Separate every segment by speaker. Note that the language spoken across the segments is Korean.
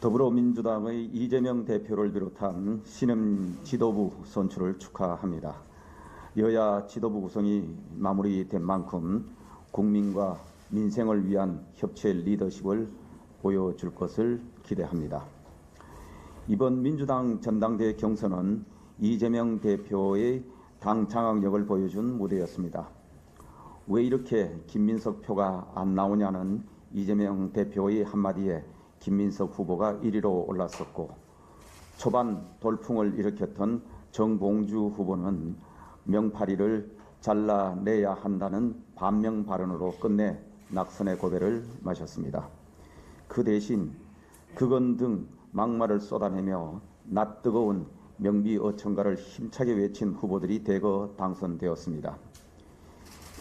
Speaker 1: 더불어민주당의 이재명 대표를 비롯한 신임 지도부 선출을 축하합니다. 여야 지도부 구성이 마무리된 만큼 국민과 민생을 위한 협치의 리더십을 보여줄 것을 기대합니다. 이번 민주당 전당대회 경선은 이재명 대표의 당 장악력을 보여준 무대였습니다. 왜 이렇게 김민석 표가 안 나오냐는 이재명 대표의 한마디에 김민석 후보가 1위로 올랐었고, 초반 돌풍을 일으켰던 정봉주 후보는 명파리를 잘라내야 한다는 반명 발언으로 끝내 낙선의 고배를 마셨습니다. 그 대신 그건 등 막말을 쏟아내며 낯뜨거운 명비어천가를 힘차게 외친 후보들이 대거 당선되었습니다.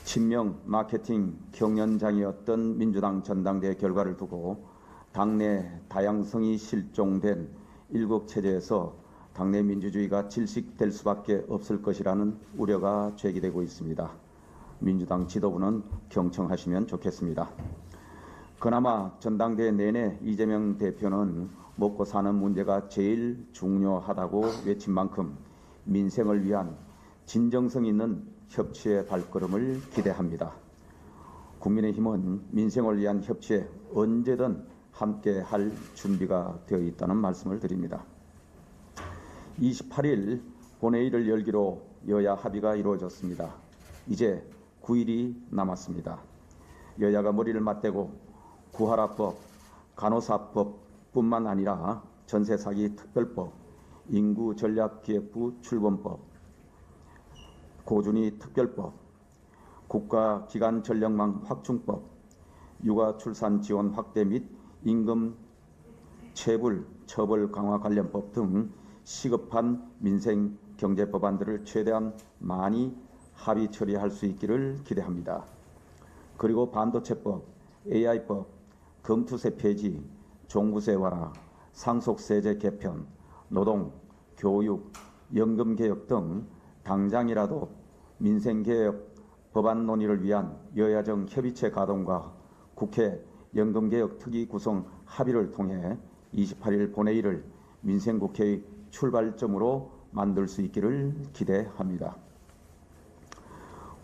Speaker 1: 친명 마케팅 경연장이었던 민주당 전당대회 결과를 두고 당내 다양성이 실종된 일국체제에서 당내 민주주의가 질식될 수밖에 없을 것이라는 우려가 제기되고 있습니다. 민주당 지도부는 경청하시면 좋겠습니다. 그나마 전당대회 내내 이재명 대표는 먹고 사는 문제가 제일 중요하다고 외친 만큼 민생을 위한 진정성 있는 협치의 발걸음을 기대합니다. 국민의힘은 민생을 위한 협치에 언제든 함께 할 준비가 되어 있다는 말씀을 드립니다. 28일 본회의를 열기로 여야 합의가 이루어졌습니다. 이제 9일이 남았습니다. 여야가 머리를 맞대고 구하라법, 간호사법뿐만 아니라 전세사기 특별법, 인구전략기획부 출범법, 고준위 특별법, 국가기관 전력망 확충법, 육아출산 지원 확대 및 임금 체불 처벌 강화 관련법 등 시급한 민생 경제 법안들을 최대한 많이 합의 처리할 수 있기를 기대합니다. 그리고 반도체법, AI법, 검투세 폐지, 종부세 완화, 상속세제 개편, 노동, 교육, 연금개혁 등 당장이라도 민생개혁 법안 논의를 위한 여야정 협의체 가동과 국회 연금개혁 특위 구성 합의를 통해 28일 본회의를 민생국회의 출발점으로 만들 수 있기를 기대합니다.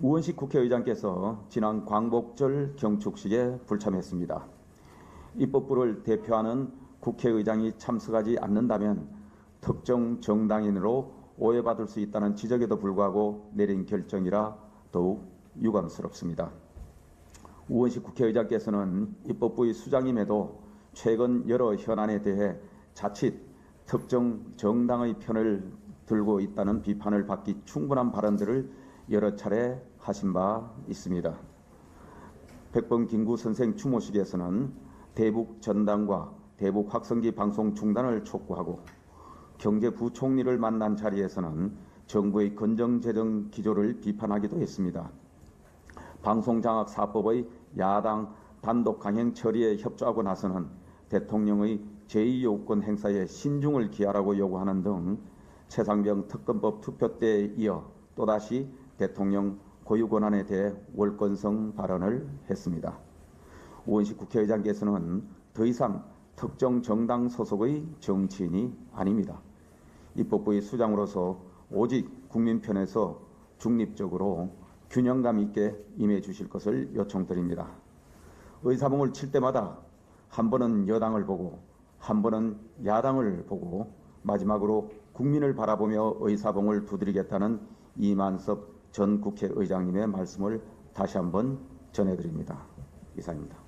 Speaker 1: 우원식 국회의장께서 지난 광복절 경축식에 불참했습니다. 입법부를 대표하는 국회의장이 참석하지 않는다면 특정 정당인으로 오해받을 수 있다는 지적에도 불구하고 내린 결정이라 더욱 유감스럽습니다. 우원식 국회의장께서는 입법부의 수장임에도 최근 여러 현안에 대해 자칫 특정 정당의 편을 들고 있다는 비판을 받기 충분한 발언들을 여러 차례 하신 바 있습니다. 백범 김구 선생 추모식에서는 대북 전당과 대북 확성기 방송 중단을 촉구하고, 경제부총리를 만난 자리에서는 정부의 건정재정 기조를 비판하기도 했습니다. 방송장악사법의 야당 단독 강행 처리에 협조하고 나서는 대통령의 제2요구권 행사에 신중을 기하라고 요구하는 등 최상병 특검법 투표 때에 이어 또다시 대통령 고유 권한에 대해 월권성 발언을 했습니다. 우원식 국회의장께서는 더 이상 특정 정당 소속의 정치인이 아닙니다. 입법부의 수장으로서 오직 국민 편에서 중립적으로 균형감 있게 임해 주실 것을 요청드립니다. 의사봉을 칠 때마다 한 번은 여당을 보고 한 번은 야당을 보고 마지막으로 국민을 바라보며 의사봉을 두드리겠다는 이만섭 전 국회의장님의 말씀을 다시 한번 전해드립니다. 이상입니다.